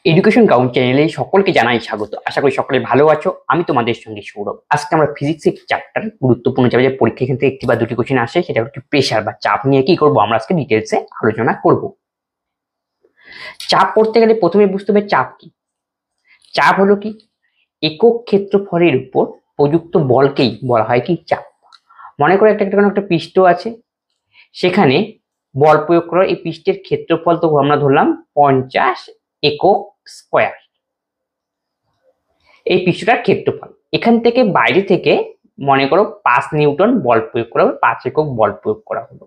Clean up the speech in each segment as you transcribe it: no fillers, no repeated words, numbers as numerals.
Education count চ্যানেলে সকলকে জানাই স্বাগত। আশা করি সকলে ভালো আছো। আমি তোমাদের সঙ্গে সৌরভ। আজকে আমরা ফিজিক্সের চ্যাপ্টার গুরুত্বপূর্ণ চ্যাপ্টার, যে পরীক্ষা এখান থেকে একটি বা দুটি কোশ্চেন আসে, সেটা হচ্ছে প্রেসার বা চাপ নিয়ে কি করব আমরা আজকে ডিটেলসে আলোচনা করব। চাপ পড়তে গেলে প্রথমে বুঝতে হবে চাপ কি। চাপ হলো কি একক ক্ষেত্রফলের উপর প্রযুক্ত বলকেই বলা হয় কি চাপ। মনে করো একটা পৃষ্ঠ আছে, সেখানে বল প্রয়োগ করা, এই পৃষ্ঠের ক্ষেত্রফল তো আমরা ধরলাম 50 একক স্কোয়ার, এই পৃষ্ঠটার ক্ষেত্রফল। এখান থেকে বাইরে থেকে মনে করো 5 নিউটন বল প্রয়োগ করা হলো, 5 একক বল প্রয়োগ করা হলো,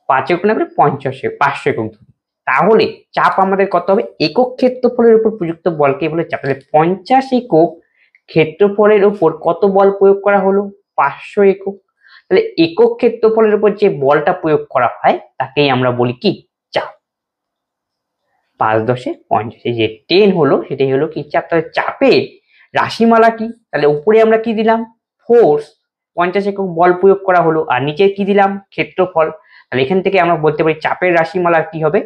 5 একক না করে 500 একক ধরি। তাহলে চাপ আমাদের কত হবে? একক ক্ষেত্রফলের উপর প্রযুক্ত বলকে বলে চাপ। তাহলে 50 একক ক্ষেত্রফলের উপর কত বল প্রয়োগ করা হলো? 500 একক। তাহলে একক ক্ষেত্রফলের উপর যে বলটা প্রয়োগ করা হয় তাকেই আমরা বলি কি চাপ। 5 10 50, যে 10 হলো সেটাই হলো কি চাপ। তাহলে চাপের রাশিমালা কি? তাহলে উপরে আমরা কি দিলাম? ফোর্স, 50 একক বল প্রয়োগ করা হলো, আর নিচে কি দিলাম? ক্ষেত্রফল। তাহলে এখান থেকে আমরা বলতে পারি চাপের রাশিমালা কি হবে?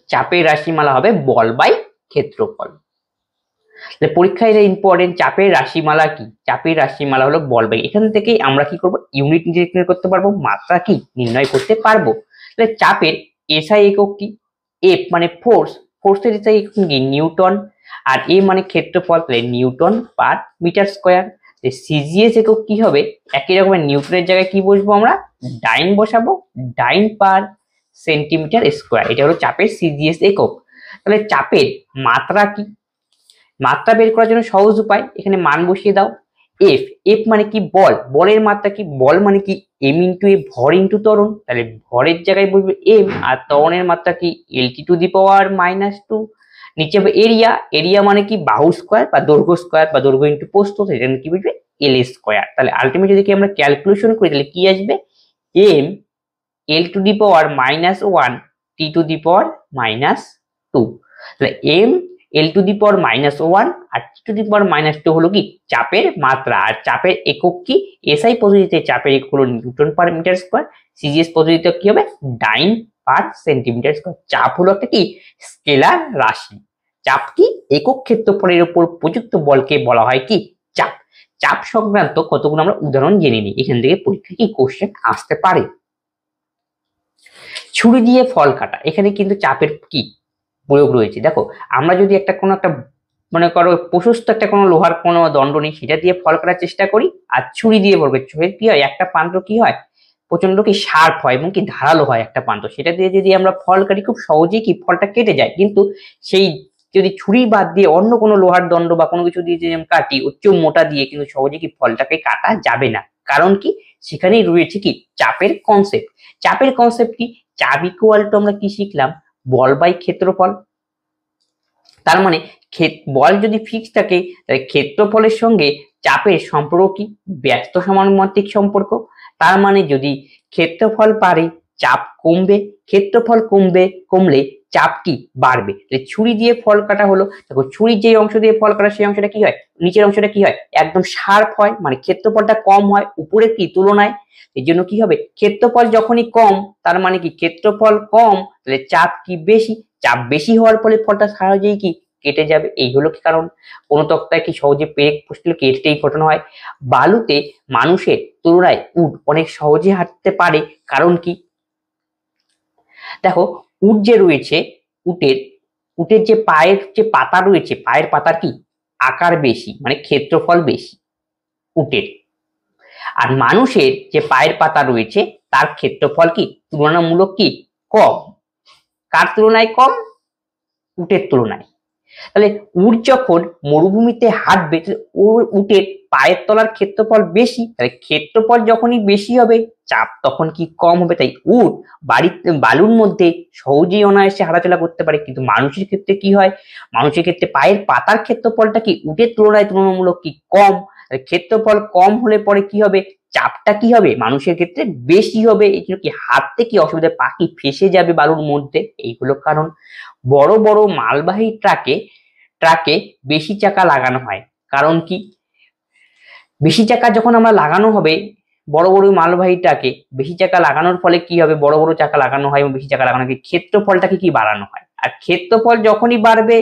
চাপের রাশিমালা হবে বল বাই ক্ষেত্রফল। পরীক্ষায় এটা ইম্পর্টেন্ট। চাপের রাশিমালা কি? চাপের রাশিমালা হলো বল বাই। এখান থেকেই আমরা কি করব? ইউনিট নির্ণয় করতে পারবো, মাত্রা কি নির্ণয় করতে পারবো। তাহলে চাপের এসআই একক কি? এফ মানে ফোর্স, ফোর্সের এসআই একক কি? নিউটন। আর এ মানে ক্ষেত্রফল, তাহলে newton per metre square. CGS একক কি হবে? একই রকমের নিউটনের জায়গায় কি বসবো আমরা? ডাইন বসাবো, ডাইন পার সেন্টিমিটার স্কোয়ার। এটা হলো চাপের সিজিএস একক। তাহলে চাপের মাত্রা কি? মাত্রা বের করার জন্য সহজ উপায়, এখানে মান বসিয়ে দাও। এফ, এফ মানে কি? বল, বলের মাত্রা কি? বল মানে কি? এম ইন্টু এ, ভর ইন্টু ত্বরণ। তাহলে ভরের জায়গায় বসবে এম, আর ত্বরণের মাত্রা কি? LT two the power -2। নিচে হবে এরিয়া, এরিয়া মানে কি? বাহু স্কোয়ার বা দৈর্ঘ্য স্কোয়ার বা দৈর্ঘ্য ইন্টু প্রস্থ, সেটা কি বসবে? এল স্কোয়ার। তাহলে আলটিমেটলি যদি আমরা ক্যালকুলেশন করি তাহলে কি আসবে? M L to the power -1 T to the power -2। তাহলে M L to the power -1 আর টি টু দি পাওয়ার -2 হলো কি চাপের মাত্রা। আর চাপের একক কি? এসআই পদ্ধতিতে চাপের একক হলো newton per metre square, CGS পদ্ধতিতে কি হবে? Dyne per centimetre square. চাপ হলো একটা কি স্কেলার রাশি। চাপ কি? একক ক্ষেত্রফলের উপর প্রযুক্ত বলকে বলা হয় কি চাপ। চাপ সংক্রান্ত কতগুলো আমরা উদাহরণ জেনে নিই, এখান থেকে পরীক্ষা কি কোশ্চেন আসতে পারে। ছুরি দিয়ে ফল কাটা, এখানে কিন্তু চাপের কি প্রয়োগ রয়েছে। দেখো, আমরা যদি কোনো একটা মনে করো প্রশস্ত একটা কোনো লোহার কোনো দণ্ড নেই, সেটা দিয়ে ফল কাটার চেষ্টা করি, আর ছুরি দিয়ে বলবে, ছুরি কি হয়? একটা প্রান্ত কি হয়? প্রচন্ড কি শার্প হয় এবং কি ধারালো হয় একটা প্রান্ত, সেটা দিয়ে যদি আমরা ফল কাটি খুব সহজেই কি ফলটা কেটে যায়। কিন্তু সেই যদি ছুরি বাদ দিয়ে অন্য কোনো লোহার দণ্ড বা কোনো কিছু দিয়ে যদি আমরা কাটি উচ্চ মোটা দিয়ে, কিন্তু সহজে কি ফলটাকে কাটা যাবে না। কারণ কি? সেখানেই রয়েছে কি চাপের কনসেপ্ট। চাপের কনসেপ্ট কি? চাপ ইকুয়াল টু আমরা কি শিখলাম? বল বাই ক্ষেত্রফল। তার মানে বল যদি ফিক্স থাকে তাহলে ক্ষেত্রফলের সঙ্গে চাপের সম্পর্ক কি? ব্যস্ত সমানুপাতিক সম্পর্ক। তার মানে যদি ক্ষেত্রফল বাড়ে চাপ কমবে, ক্ষেত্রফল কমলে চাপ কি বাড়বে। তাহলে ছুরি দিয়ে ফল কাটা হলো, দেখো ছুরির যে অংশ দিয়ে ফল কাটা সেই অংশটা কি হয়? নিচের অংশটা কি হয়? একদম শার্প হয়, মানে ক্ষেত্রফলটা কম হয় উপরের কি তুলনায়। এই জন্য কি হবে? ক্ষেত্রফল যখনই কম তার মানে কি ক্ষেত্রফল কম, তাহলে চাপ কি বেশি। চাপ বেশি হওয়ার ফলে ফলটা সহজেই কি কেটে যাবে। এই হলো কি কারণ। কোনো তক্তায় কি সহজে পেরেক পুষলে কেটেই ফোটানো হয়। বালুতে মানুষের তুলনায় উট অনেক সহজে হাঁটতে পারে, কারণ কি? দেখো, উট যে রয়েছে, উটের উটের যে পায়ের যে পাতা রয়েছে, পায়ের পাতার কি আকার বেশি, মানে ক্ষেত্রফল বেশি উটের। আর মানুষের যে পায়ের পাতা রয়েছে তার ক্ষেত্রফল কি তুলনামূলক কি কম। কার তুলনায় কম? উটের তুলনায়। তাহলে উট যখন মরুভূমিতে হাঁটবে, উটের পায়ের তলার ক্ষেত্রফল বেশি, তাহলে ক্ষেত্রফল যখনই বেশি হবে চাপ তখন কি কম হবে। তাই উট বালুর মধ্যে সহজেই অনায়াসে হাঁটাচলা করতে পারে। কিন্তু মানুষের ক্ষেত্রে কি হয়? মানুষের ক্ষেত্রে পায়ের পাতার ক্ষেত্রফলটা কি উটের তুলনায় তুলনামূলক কি কম। ক্ষেত্রফল কম হলে পরে কি হবে? চাপটা কি হবে? মানুষের ক্ষেত্রে বেশি হবে। এই জন্য কি হাঁটতে কি অসুবিধা, পাখি ফেসে যাবে বালুর মধ্যে। এইগুলো কারণ। বড় বড় মালবাহী ট্রাকে বেশি চাকা লাগানো হয়, কারণ কি? বেশি চাকা যখন আমরা লাগানো হবে বড় বড় মালবাহী ট্রাকে, বেশি চাকা লাগানোর ফলে কি হবে? বড় বড় চাকা লাগানো হয় এবং বেশি চাকা লাগানো হয়, ক্ষেত্রফলটাকে কি বাড়ানো হয়। আর ক্ষেত্রফল যখনই বাড়বে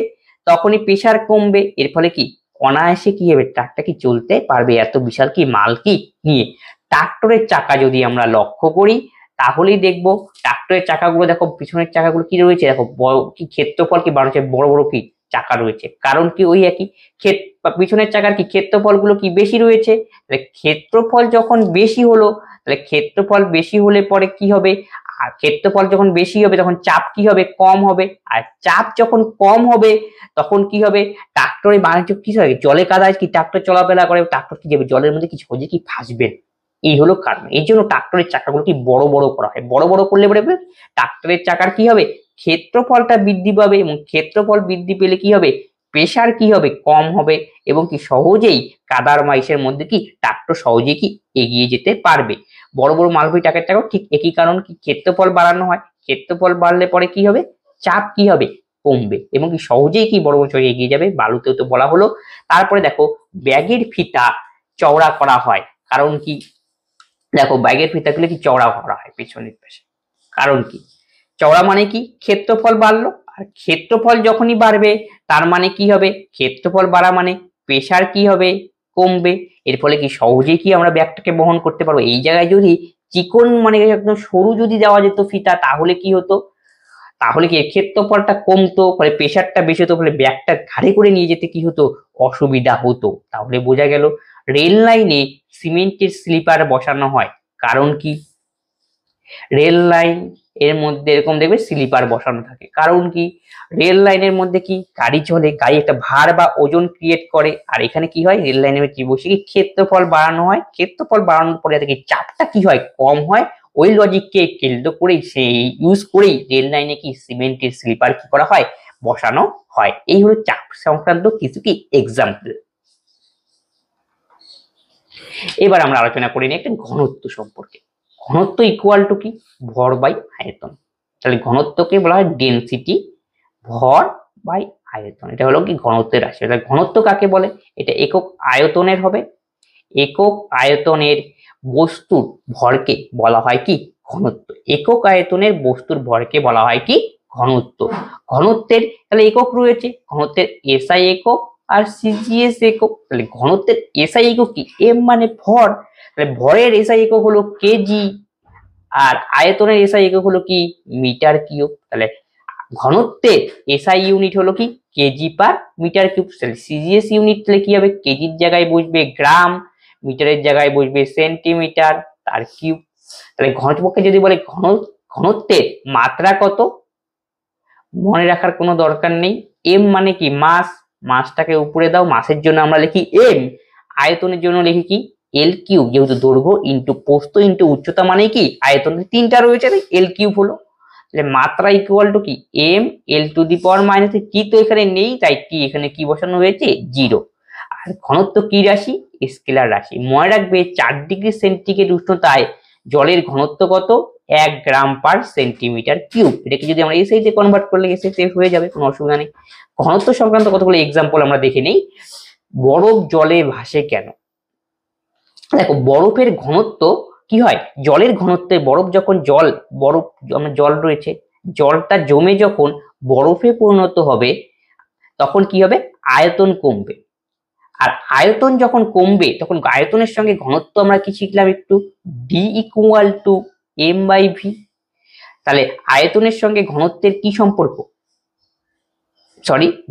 তখনই প্রেসার কমবে, এর ফলে কি অনায়াসে কি হবে, ট্রাকটা কি চলতে পারবে এত বিশাল কি মাল কি নিয়ে। ট্রাক্টরের চাকা যদি আমরা লক্ষ্য করি তাহলেই দেখবো ট্রাক্টরের চাকাগুলো দেখো, পিছনের চাকাগুলো কি রয়েছে দেখো, বড় কি ক্ষেত্রফল কি বাড়ছে, বড় বড় কি চাকা রয়েছে, কারণ কি ওই একই পিছনের চাকার কি ক্ষেত্রফল গুলো কি বেশি রয়েছে। তাহলে ক্ষেত্রফল যখন বেশি হলো, তাহলে ক্ষেত্রফল বেশি হলে পরে কি হবে, আর ক্ষেত্রফল যখন বেশি হবে তখন চাপ কি হবে, কম হবে, আর চাপ যখন কম হবে তখন কি হবে, ট্রাক্টরে বাণিজ্য কি হয়, জলে কাদায় কি ট্রাক্টর চলাফেরা করে, ট্রাক্টর কি যাবে জলের মধ্যে কি সহজে কি ভাসবে। এই হলো কারণ, এই জন্য ট্রাক্টরের চাকাগুলো কি বড় বড় করা হয়, বড় বড় করলে পরে ট্রাক্টরের চাকার কি হবে, ক্ষেত্রফলটা বৃদ্ধি পাবে, এবং ক্ষেত্রফল বৃদ্ধি পেলে কি হবে, প্রেসার কি হবে, কম হবে, এবং কি সহজেই কাদার মাইসের মধ্যে কি ট্রাক্টর সহজেই কি এগিয়ে যেতে পারবে। বড় বড় মালবাহী ট্রাকের চাকাও ঠিক একই কারণ, কি ক্ষেত্রফল বাড়ানো হয়, ক্ষেত্রফল বাড়লে পরে কি হবে, চাপ কি হবে, কমবে, এবং কি সহজেই কি বড় বড় এগিয়ে যাবে। বালুতেও তো বলা হলো। তারপরে দেখো ব্যাগের ফিতা চওড়া করা হয়, কারণ কি দেখো ব্যাগের ফিতাগুলো কি চওড়া করা হয় পিছনের পাশে, কারণ কি চওড়া মানে কি ক্ষেত্রফল বাড়লো, আর ক্ষেত্রফল যখনই বাড়বে তার মানে কি হবে, ক্ষেত্রফল বাড়া মানে প্রেসার কি হবে, কমবে, এর ফলে কি সহজেই কি আমরা ব্যাগটাকে বহন করতে পারবো। এই জায়গায় যদি চিকন মানে একদম সরু যদি দেওয়া যেত ফিতা তাহলে কি হতো, তাহলে কি ক্ষেত্রফলটা কমতো, ফলে প্রেসারটা বেশি হতো, ফলে ব্যাগটা ঘাড়ে করে নিয়ে যেতে কি হতো, অসুবিধা হতো। তাহলে বোঝা গেল রেল লাইনে সিমেন্টের স্লিপার বসানো হয়, কারণ কি রেল লাইন এর মধ্যে এরকম দেখবে স্লিপার বসানো থাকে, কারণ কি রেল লাইনের মধ্যে কি গাড়ি চলে, গাড়ি একটা ভার বা ওজন ক্রিয়েট করে, আর এখানে কি হয় রেল লাইনের কি বসে কি ক্ষেত্রফল বাড়ানো হয়, ক্ষেত্রফল বাড়ানোর পরে কি চাপটা কি হয়, কম হয়। ওই লজিককে কেন্দ্র করেই সেই ইউজ করেই রেল লাইনে কি সিমেন্টের স্লিপার কি করা হয়, বসানো হয়। এই হলো চাপ সংক্রান্ত কিছু কি এক্সাম্পল। এবার আমরা আলোচনা করি একটা ঘনত্ব সম্পর্কে। ঘনত্ব ইকুয়াল টু কি, ভর বাই আয়তন। তাহলে ঘনত্বকে বলা হয় ডেনসিটি, ভর বাই আয়তন, এটা হলো কি ঘনত্বের রাশি। তাহলে ঘনত্ব কাকে বলে, এটা একক আয়তনের হবে, একক আয়তনের বস্তুর ভরকে বলা হয় কি ঘনত্ব, একক আয়তনের বস্তুর ভরকে বলা হয় কি ঘনত্ব। ঘনত্বের তাহলে একক রয়েছে, ঘনত্বের এসআই একক আর সিজিএস একক। তাহলে ঘনত্বের এসআই একক কি, এম মানে ভর, তাহলে ভরের এসআই একক হলো কেজি, আর আয়তনের এসআই একক হলো কি মিটার কিউব। তাহলে ঘনত্বের এসআই ইউনিট হলো কি কেজি পার মিটার কিউব। তাহলে সিজিএস ইউনিট তাহলে কি হবে, কেজির জায়গায় বসবে গ্রাম, মিটারের জায়গায় বসবে সেন্টিমিটার তার কিউব। তাহলে ঘনত্বকে যদি বলে ঘনত্বের মাত্রা কত, মনে রাখার কোনো দরকার নেই, এম মানে কি মাস, মাসটাকে উপরে দাও, মাসের জন্য আমরা লিখি এম, আয়তনের জন্য লিখি কি এল কিউব, যেহেতু দৈর্ঘ্য ইন্টু প্রস্থ ইন্টু উচ্চতা মানে কি আয়তন তিনটা রয়েছে, এল কিউব হলো। তাহলে মাত্রা ইকুয়াল টু কি M L to the power minus, কি তো এখানে নেই তাই কি এখানে কি বসানো হয়েছে জিরো। আর ঘনত্ব কি রাশি, স্কেলার রাশি। মনে রাখবে 4 ডিগ্রি সেন্টিগ্রেড উষ্ণতায় জলের ঘনত্ব কত, 1 গ্রাম পার সেন্টিমিটার কিউব। এটাকে যদি আমরা এসআই তে কনভার্ট করলে এসআই তে হয়ে যাবে, কোনো অসুবিধা নেই। ঘনত্ব সংক্রান্ত কতগুলো এক্সাম্পল আমরা দেখে নেই। বরফ জলে ভাসে কেন, দেখো বরফের ঘনত্ব কি হয়, জলের ঘনত্বে বরফ যখন বরফ আমরা জল রয়েছে, জলটা জমে যখন বরফে পরিণত হবে তখন কি হবে, আয়তন কমবে, আর আয়তন যখন কমবে তখন আয়তনের সঙ্গে ঘনত্ব আমরা কি শিখলাম একটু, D equal to M by V. তাহলে আয়তনের সঙ্গে ঘনত্বের কি সম্পর্ক,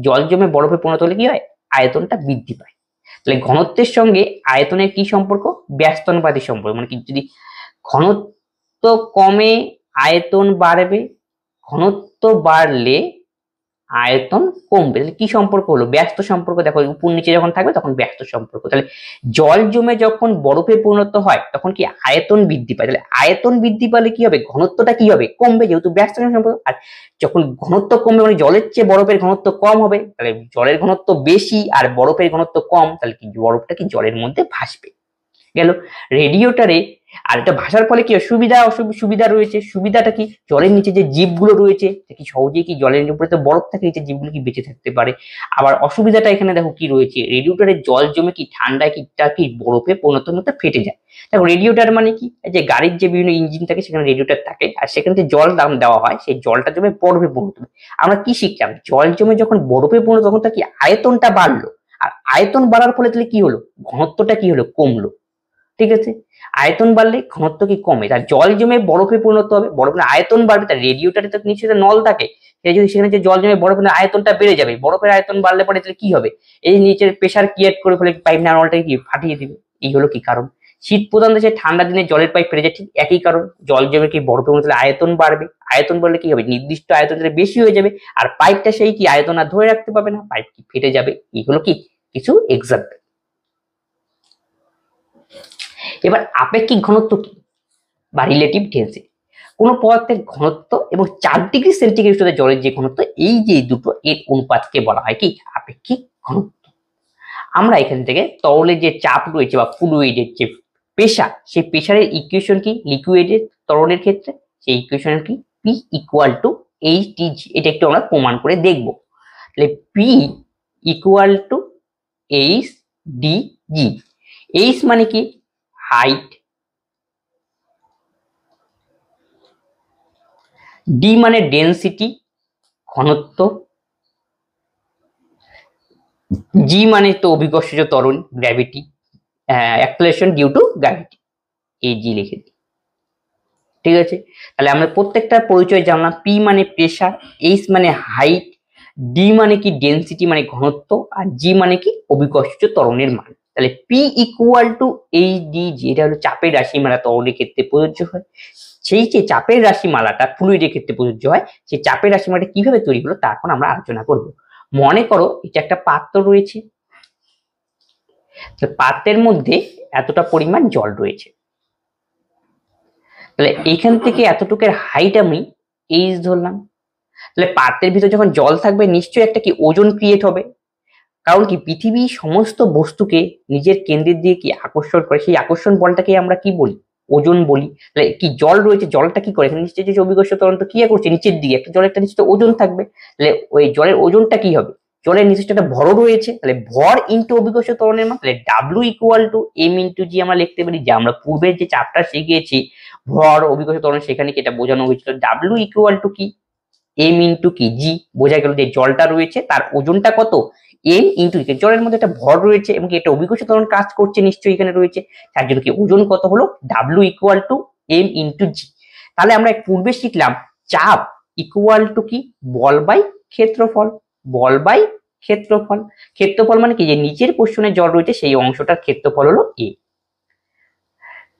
জল জমে বরফে পরিণত হলে কি হয়, আয়তনটা বৃদ্ধি পায়। তাহলে ঘনত্বের সঙ্গে আয়তনের কি সম্পর্ক, ব্যস্তানুপাতিক সম্পর্ক, মানে কি যদি ঘনত্ব কমে আয়তন বাড়বে, ঘনত্ব বাড়লে আয়তন কমবে, তাহলে কি সম্পর্ক হলো, ব্যস্ত সম্পর্ক। দেখো উপর নিচে যখন থাকবে তখন ব্যস্ত সম্পর্ক। তাহলে জল জমে যখন বরফে পরিণত হয় তখন কি আয়তন বৃদ্ধি পায়, তাহলে আয়তন বৃদ্ধি পালে কি হবে, ঘনত্বটা কি হবে, কমবে, যেহেতু ব্যস্ত সম্পর্ক। আর যখন ঘনত্ব কমবে মানে জলের চেয়ে বরফের ঘনত্ব কম হবে, তাহলে জলের ঘনত্ব বেশি আর বরফের ঘনত্ব কম, তাহলে কি বরফটা কি জলের মধ্যে ভাসবে। গেল। রেডিয়েটরে আর একটা ভাষার ফলে কি সুবিধা সুবিধা রয়েছে। সুবিধাটা কি, জলের নিচে যে জীবগুলো রয়েছে কি সহজেই কি জলের উপরে তো বরফ থাকে, নিচে জীবগুলো কি বেঁচে থাকতে পারে। আবার অসুবিধাটা এখানে দেখো কি রয়েছে, রেডিয়েটরে জল জমে কি ঠান্ডায় কি তা কি বরফে পরিণত হতে ফেটে যায়। দেখো রেডিয়েটর মানে কি, যে গাড়ির যে বিভিন্ন ইঞ্জিন থাকে সেখানে রেডিয়েটর থাকে, আর সেখানে যে জল দেওয়া হয় সেই জলটা জমে বরফে পরিণত হয়। আমরা কি শিখলাম, জল জমে যখন বরফে পরিণত তখন তার কি আয়তনটা বাড়লো, আর আয়তন বাড়ার ফলে তাহলে কি হলো, ঘনত্বটা কি হলো, কমলো। ঠিক আছে, আয়তন বাড়লে ঘনত্ব কি কমে, তার জল জমে বরফে পরিণত হবে, বরফের আয়তন বাড়বে, তার রেডিয়েটরে তো নিশ্চয়ই নল থাকে, সেই যদি সেখানে যে জল জমে বরফের আয়তনটা বেড়ে যাবে, বরফের আয়তন বাড়লে পরে তাহলে কি হবে, এই নিচের প্রেসার ক্রিয়েট করে ফেলে পাইপ নলটাকে কি ফাটিয়ে দিবে। এই হলো কি কারণ। শীত প্রধান দেশে ঠান্ডা দিনে জলের পাইপ ফেটে যায়, ঠিক একই কারণ, জল জমে কি বরফের মধ্যে আয়তন বাড়বে, আয়তন বাড়লে কি হবে, নির্দিষ্ট আয়তন বেশি হয়ে যাবে, আর পাইপটা সেই কি আয়তন আর ধরে রাখতে পারবে না, পাইপ কি ফেটে যাবে। এই হলো কি কিছু এক্সাম্পল। এবার আপেক্ষিক ঘনত্ব কি বা রিলেটিভ ডেনসিটি, কোন পদার্থের ঘনত্ব এবং 4°C জলের যে ঘনত্ব, এই যে দুটো এর অনুপাতকে বলা হয় কি আপেক্ষিক ঘনত্ব। আমরা এখান থেকে তরলের যে চাপ রয়েছে বা ফ্লুইডের যে প্রেসার, সেই প্রেসারের ইকুয়েশন কি লিকুইডের তরলের ক্ষেত্রে, সেই ইকুয়েশন কি P = HdG, এটা একটু আমরা প্রমাণ করে দেখব। তাহলে P = HdG, H মানে কি হাইট, ডি মানে ডেনসিটি ঘনত্ব, জি মানে তো অভিকর্ষজ ত্বরণ gravity, acceleration due to gravity, এই জি লিখে দিই। ঠিক আছে, তাহলে আমরা প্রত্যেকটা পরিচয় জানলাম। পি মানে প্রেসার, এইচ মানে হাইট, ডি মানে কি ডেনসিটি মানে ঘনত্ব, আর জি মানে কি অভিকর্ষজ ত্বরণের মান। তাহলে পি = HdG, এটা হলো চাপের রাশিমালা ত্বরণের ক্ষেত্রে প্রযোজ্য হয়। সেই যে চাপের রাশিমালাটা ফ্লুইডের ক্ষেত্রে প্রযোজ্য হয়, সেই চাপের রাশিমালাটা কিভাবে তৈরি হলো তারপর আমরা আলোচনা করব। মনে করো এটা একটা পাত্র রয়েছে, পাত্রের মধ্যে এতটা পরিমাণ জল রয়েছে, তাহলে এখান থেকে এতটুকুর হাইট আমি এইচ ধরলাম। তাহলে পাত্রের ভিতর যখন জল থাকবে নিশ্চয়ই একটা কি ওজন ক্রিয়েট হবে, কারণ কি পৃথিবী সমস্ত বস্তুকে নিজের কেন্দ্রের দিয়ে কি আকর্ষণ করে, সেই আকর্ষণ বলটাকে আমরা কি বলি, ওজন বলি। তাহলে কি জল রয়েছে, জলটা কি করে, নিশ্চয়ই যে অভিকর্ষ ত্বরণ তো কি করছে নিচের দিকে, একটা জলের একটা নিশ্চিত ওজন থাকবে, তাহলে ওই জলের ওজনটা কি হবে, জলের নির্দিষ্ট একটা ভরও রয়েছে, তাহলে ভর ইন্টু অভিকর্ষ ত্বরণের মান, তাহলে W = M × G আমরা লিখতে পারি, যে আমরা পূর্বের যে চ্যাপ্টার শিখিয়েছি ভর অভিকর্ষ ত্বরণ, সেখানে কি এটা বোঝানো হয়েছিল, W = কি M × কি G, বোঝা গেল যে জলটা রয়েছে তার ওজনটা কত M × কি, জলের মধ্যে একটা ভর রয়েছে এবং এটা অভিকর্ষ ত্বরণ কাজ করছে নিশ্চয়ই এখানে রয়েছে, তার জন্য কি ওজন কত হলো W = M × G। তাহলে আমরা পূর্বে শিখলাম চাপ ইকুয়াল টু কি বল বাই ক্ষেত্রফল, বল বাই ক্ষেত্রফল, ক্ষেত্রফল মানে কি যে নিচের পোর্শনে জল রয়েছে সেই অংশটার ক্ষেত্রফল হলো A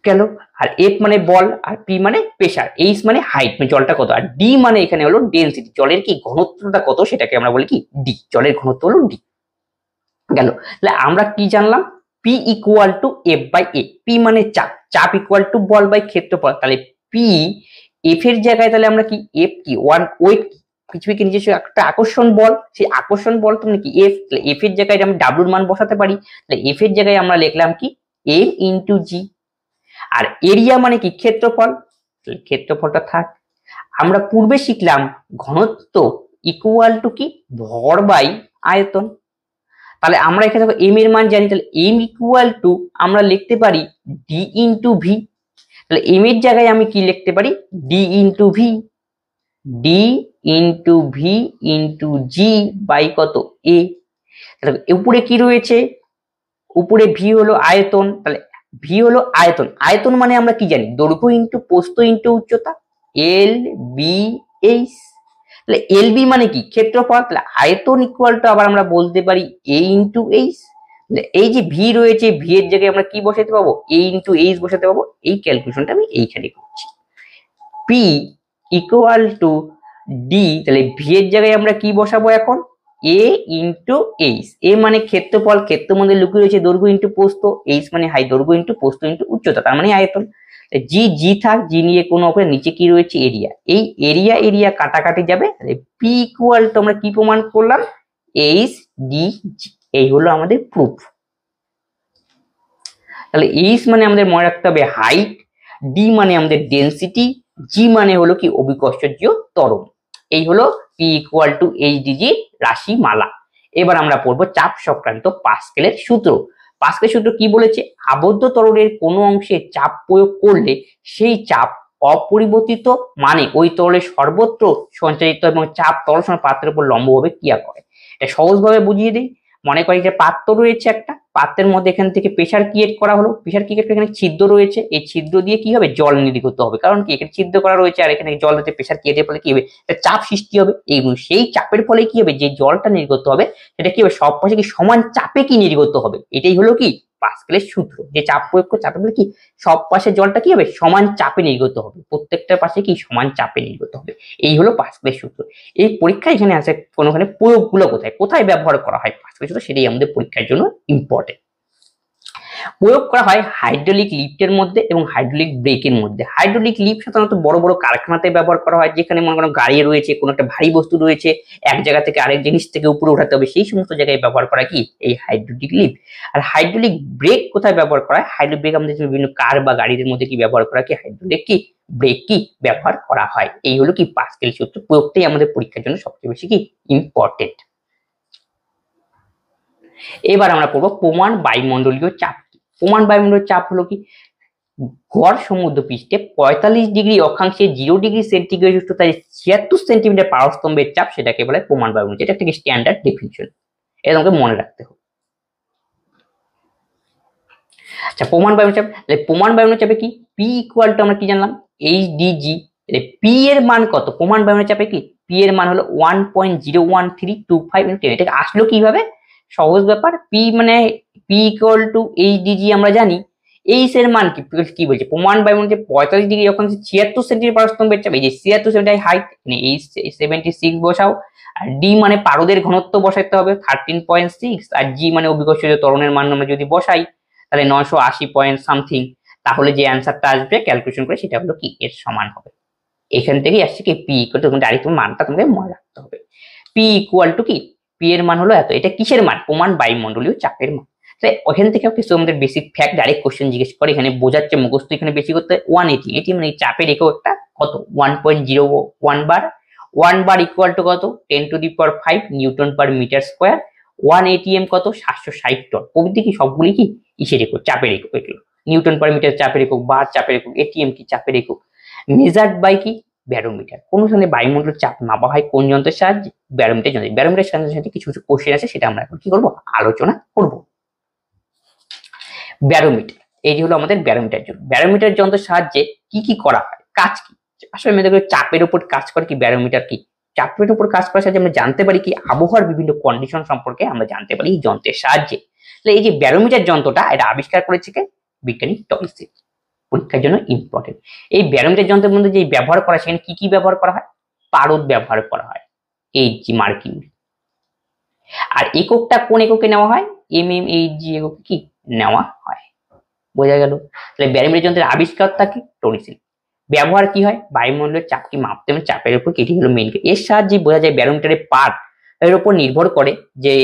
গেল, আর F মানে বল, আর P মানে প্রেসার, H মানে হাইট মানে জলটা কত, আর D মানে এখানে হলো ডেনসিটি, জলের কি ঘনত্বটা কত সেটাকে আমরা বলি কি D, জলের ঘনত্ব হলো D গেল। তাহলে আমরা কি জানলাম, P = F/A, P মানে চাপ, চাপ = বল বাই ক্ষেত্রফল, তাহলে P F এর জায়গায় তাহলে আমরা কি F কি ওয়ান ওয়েট, পৃথিবীকে নিজস্ব একটা আকর্ষণ বল, সেই আকর্ষণ বল তুমি কি F, তাহলে F এর জায়গায় আমরা W এর মান বসাতে পারি, তাহলে F এর জায়গায় আমরা লিখলাম কি M × G, আর এরিয়া মানে কি ক্ষেত্রফল, ক্ষেত্রফলটা থাক। আমরা পূর্বে শিখলাম ঘনত্ব ইকুয়াল টু কি ভর বাই আয়তন, তাহলে আমরা এখানে দেখো M এর মান জানি, তাহলে M = আমরা লিখতে পারি D × V, তাহলে M এর জায়গায় আমি কি লিখতে পারি D × V, D × V × G by কত A। তাহলে উপরে কি রয়েছে, উপরে V হলো আয়তন, তাহলে V হলো আয়তন, আয়তন মানে আমরা কি জানি দৈর্ঘ্য ইন্টু প্রস্থ ইন্টু উচ্চতা, LBH, তাহলে LB মানে কি ক্ষেত্রফল, তাহলে আয়তন ইকুয়াল টু আবার আমরা বলতে পারি A × H, এই যে V রয়েছে V এর জায়গায় আমরা কি বসাতে পাবো A × H বসাতে পাবো, এই ক্যালকুলেশনটা আমি এইখানে করছি। P = D, তাহলে V এর জায়গায় আমরা কি বসাবো এখন A × H, A মানে ক্ষেত্রফল, ক্ষেত্রের মধ্যে লুকিয়ে রয়েছে দৈর্ঘ্য ইন্টু প্রস্থ, H মানে হাই দৈর্ঘ্য ইন্টু প্রস্থ ইন্টু উচ্চতা, তার মানে আয়তন, জি থাক, জি নিয়ে কোনো অপরে, নিচে কি রয়েছে এরিয়া, এই এরিয়া কাটাকাটি যাবে, তাহলে P = আমরা কি প্রমাণ করলাম HdG, এই হলো আমাদের প্রুফ। তাহলে এইচ মানে আমাদের মনে রাখতে হবে হাইট, ডি মানে আমাদের ডেন্সিটি, জি মানে হলো কি অভিকর্ষজ ত্বরণ। এই হলো P equal to H D G রাশিমালা। এবার আমরা পড়বো চাপ সংক্রান্ত পাস্কেলের সূত্র। পাস্কেলের সূত্র কি বলেছে? আবদ্ধ তরলের কোনো অংশে চাপ প্রয়োগ করলে সেই চাপ অপরিবর্তিত মানে ওই তরলের সর্বত্র সঞ্চারিত এবং চাপ তরল সময় পাত্রের উপর লম্বভাবে ক্রিয়া করে। এটা সহজভাবে বুঝিয়ে দিই। মনে করি যে পাত্র রয়েছে একটা, পাত্রের মধ্যে এখান থেকে প্রেসার ক্রিয়েট করা হলো, প্রেসার ক্রিয়েট এখানে ছিদ্র রয়েছে, এই ছিদ্র দিয়ে কি হবে জল নির্গত হবে, কারণ কি এখানে ছিদ্র করা রয়েছে আর এখানে জল হচ্ছে প্রেসার ক্রিয়েটের ফলে কি হবে চাপ সৃষ্টি হবে। এইগুলো সেই চাপের ফলে কি হবে যে জলটা নির্গত হবে সেটা কি হবে সব পাশে কি সমান চাপে কি নির্গত হবে। এটাই হলো কি পাস্কেলের সূত্র, যে চাপ প্রয়োগ করে চাপের ফলে কি সব পাশে জলটা কি হবে সমান চাপে নির্গত হবে, প্রত্যেকটা পাশে কি সমান চাপে নির্গত হবে। এই হলো পাস্কেলের সূত্র। এই পরীক্ষা এখানে আছে কোনখানে প্রয়োগগুলো কোথায় কোথায় ব্যবহার করা হয় পাস্কেলের সূত্র, সেটাই আমাদের পরীক্ষার জন্য ইম্পর্টেন্ট। প্রয়োগ করা হয় হাইড্রোলিক লিফটের মধ্যে এবং হাইড্রোলিক ব্রেকের মধ্যে। হাইড্রোলিক লিফট সাধারণত বড় বড় কারখানাতে ব্যবহার করা হয়, যেখানে মনে করেন গাড়ি রয়েছে, কোনো একটা ভারী বস্তু রয়েছে, এক জায়গা থেকে আরেক জিনিস থেকে উপরে উঠাতে হবে, সেই সমস্ত জায়গায় ব্যবহার করা কি এই হাইড্রোলিক লিফট। আর হাইড্রোলিক ব্রেক কোথায় ব্যবহার করা হয়? হাইড্রোলিক ব্রেক আমাদের বিভিন্ন কার বা গাড়িদের মধ্যে কি ব্যবহার করা কি হাইড্রোলিক কি ব্রেক কি ব্যবহার করা হয়। এই হলো কি পাস্কেল সূত্র, প্রয়োগটাই আমাদের পরীক্ষার জন্য সবচেয়ে বেশি কি ইম্পর্টেন্ট। এবার আমরা পড়বো প্রমাণ বায়ুমণ্ডলীয় চাপ। প্রমাণ বায়ুমণ্ডলীয় চাপ হলো কি গড় সমুদ্র পৃষ্ঠে 45 ডিগ্রি অক্ষাংশে 0 ডিগ্রি সেন্টিগ্রেড উচ্চতায় 76 সেন্টিমিটার পারস্তম্ভের চাপ, সেটাকে বলে প্রমাণ বায়ুমণ্ডল। এটা একটা স্ট্যান্ডার্ড ডেফিনিশন, এটা আমাকে মনে রাখতে হবে। আচ্ছা প্রমাণ বায়ুমণ্ডল চাপ, প্রমাণ বায়ুমণ্ডল চাপে কি পি ইকুয়াল টু আমরা কি জানলাম এইচ ডিজি। পি এর মান কত? প্রমাণ বায়ুমণ্ডল চাপে কি পি এর মান হলো 1.01325 এটাকে আসলো কিভাবে? সহজ ব্যাপার, পি মানে P equal to H D G আমরা জানি। এইচ এর মান কি বলছে? প্রমাণ বায়ুমণ্ডলে 45 ডিগ্রি যখন 76 সেন্টিমিটার পারস্তম্ভের চাপ, এই যে 76 সেন্টিমিটার হাইট, মানে এই 76 বসাও, আর ডি মানে পারদের ঘনত্ব বসাইতে হবে 13.6, আর জি মানে অভিকর্ষজ ত্বরণের মান আমরা যদি বসাই তাহলে 980 পয়েন্ট সামথিং, তাহলে যে অ্যান্সারটা আসবে ক্যালকুলেশন করে সেটা হলো কি এর সমান হবে। এখান থেকেই আসছে কি পি ইকুয়াল টু, ডাইরেক্ট মানটা তোমাকে মনে রাখতে হবে। পি ইকুয়াল টু কি পি এর মান হলো এত। এটা কিসের মান? প্রমাণ বায়ুমণ্ডলীয় চাপের মান। তাই ওখান থেকেও কিছু আমাদের বেসিক ফ্যাক্ট ডাইরেক্ট কোশ্চেন জিজ্ঞেস করে, এখানে বোঝাচ্ছে মুখস্থ এখানে বেশি করতে। 180 এটি মানে চাপের একক একটা কত 1.01 বার। 1 বার ইকুয়াল টু কত 10⁵ newton per metre square. 1 ATM কত 760 টন। প্রভৃতি কি সবগুলি কি ইসের একক চাপের একক, এগুলো নিউটন পার মিটার চাপের একক, বার চাপের একক, এটিএম কি চাপের একক। মেজার্ড বাই কি ব্যারোমিটার। কোন স্থানে বায়ুমণ্ডলের চাপ মাপা হয় কোন যন্ত্রের সাহায্যে? ব্যারোমিটার যন্ত্র। ব্যারোমিটার সাহায্যে কিছু কিছু কোশ্চেন আছে, সেটা আমরা এখন কি করবো আলোচনা করব। ব্যারোমিটার, এই হলো আমাদের ব্যারোমিটার যন্ত্র। ব্যারোমিটার যন্ত্রের সাহায্যে কি কি করা হয়, কাজ কি? আসলে আমাদের চাপের উপর কাজ করে কি ব্যারোমিটার কি চাপের উপর কাজ করার সাহায্যে আমরা জানতে পারি কি আবহাওয়ার বিভিন্ন কন্ডিশন সম্পর্কে আমরা জানতে পারি এই যন্ত্রের সাহায্যে। তাহলে এই যে ব্যারোমিটার যন্ত্রটা এটা আবিষ্কার করেছে কে? বিজ্ঞানী টয়সিট। পরীক্ষার জন্য ইম্পর্টেন্ট। এই ব্যারোমিটার যন্ত্রের মধ্যে যে ব্যবহার করা সেখানে কি কি ব্যবহার করা হয়? পারদ ব্যবহার করা হয়, এই জি মার্কিউরি। আর এককটা কোন এককে নেওয়া হয়? mmHg এককে কি নেওয়া হয়। বোঝা গেল? তাহলে ব্যারোমিটার যন্ত্রের আবিষ্কারটা কি টয়সিট। ব্যবহার কি হয়? বায়ুমণ্ডলের চাপকে মাপতে এবং চাপের উপর এটি হলো মেইন। এর সাহায্যে বোঝা যায় ব্যারোমিটারের পার্ট এর উপর নির্ভর করে যে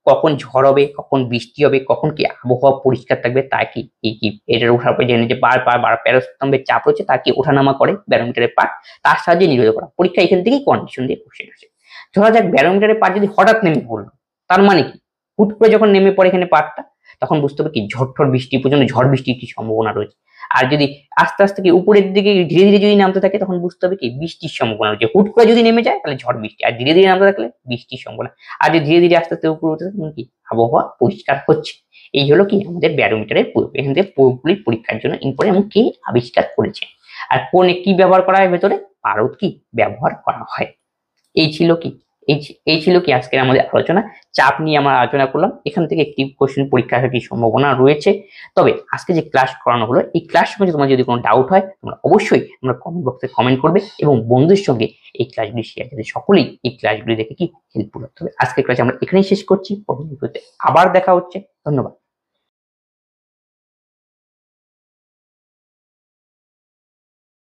কখন ঝড় হবে, কখন বৃষ্টি হবে, কখন কি আবহাওয়া পরিষ্কার থাকবে, তা কি এই কি এটার ওঠার পর জেনে যে বার প্যারাস্তম্ভের চাপ রয়েছে তা কি ওঠানামা করে ব্যারোমিটারের পার্ট, তার সাহায্যে নির্ণয় করা। পরীক্ষা এখান থেকেই কন্ডিশন দিয়ে কোশ্চেন আসে। ধরা যাক ব্যারোমিটারের পার্ট যদি হঠাৎ নেমে পড়লো, তার মানে কি হুট করে যখন নেমে পড়ে এখানে পার্টটা, তখন বুঝতে হবে কি ঝড় বৃষ্টি পর্যন্ত ঝড় বৃষ্টির কি সম্ভাবনা রয়েছে। আর যদি আস্তে আস্তে কি উপরের দিকে ধীরে ধীরে যদি নামতে থাকে তখন বুঝতে হবে কি বৃষ্টির সম্ভাবনা রয়েছে। হুট করে যদি নেমে যায় তাহলে ঝড় বৃষ্টি, আর ধীরে ধীরে নামতে থাকলে বৃষ্টির সম্ভাবনা, আর যদি ধীরে ধীরে আস্তে আস্তে উপরে উঠতে থাকে কি আবহাওয়া পরিষ্কার হচ্ছে। এই হলো কি আমাদের ব্যারোমিটারের প্রয়োগ। এখান থেকে প্রয়োগগুলি পরীক্ষার জন্য ইম্পর্টেন্ট এবং কে আবিষ্কার করেছে। আর কোন কি ব্যবহার করা হয় ভেতরে? পারদ কি ব্যবহার করা হয়। এই ছিল কি আজকের আমাদের আলোচনা। চাপ নিয়ে আমরা আলোচনা করলাম, এখান থেকে একটি কোশ্চেন পরীক্ষা আসার কি সম্ভাবনা রয়েছে। তবে আজকে যে ক্লাস করানো হলো এই ক্লাস সম্বন্ধে তোমার যদি কোনো ডাউট হয় তোমরা অবশ্যই আমরা কমেন্ট বক্সে কমেন্ট করবে এবং বন্ধুদের সঙ্গে এই ক্লাসগুলি শেয়ার করবে, সকলেই এই ক্লাসগুলি দেখে কি হেল্পফুল হতে হবে। আজকের ক্লাস আমরা এখানেই শেষ করছি, পরবর্তী ভিডিওতে আবার দেখা হচ্ছে। ধন্যবাদ।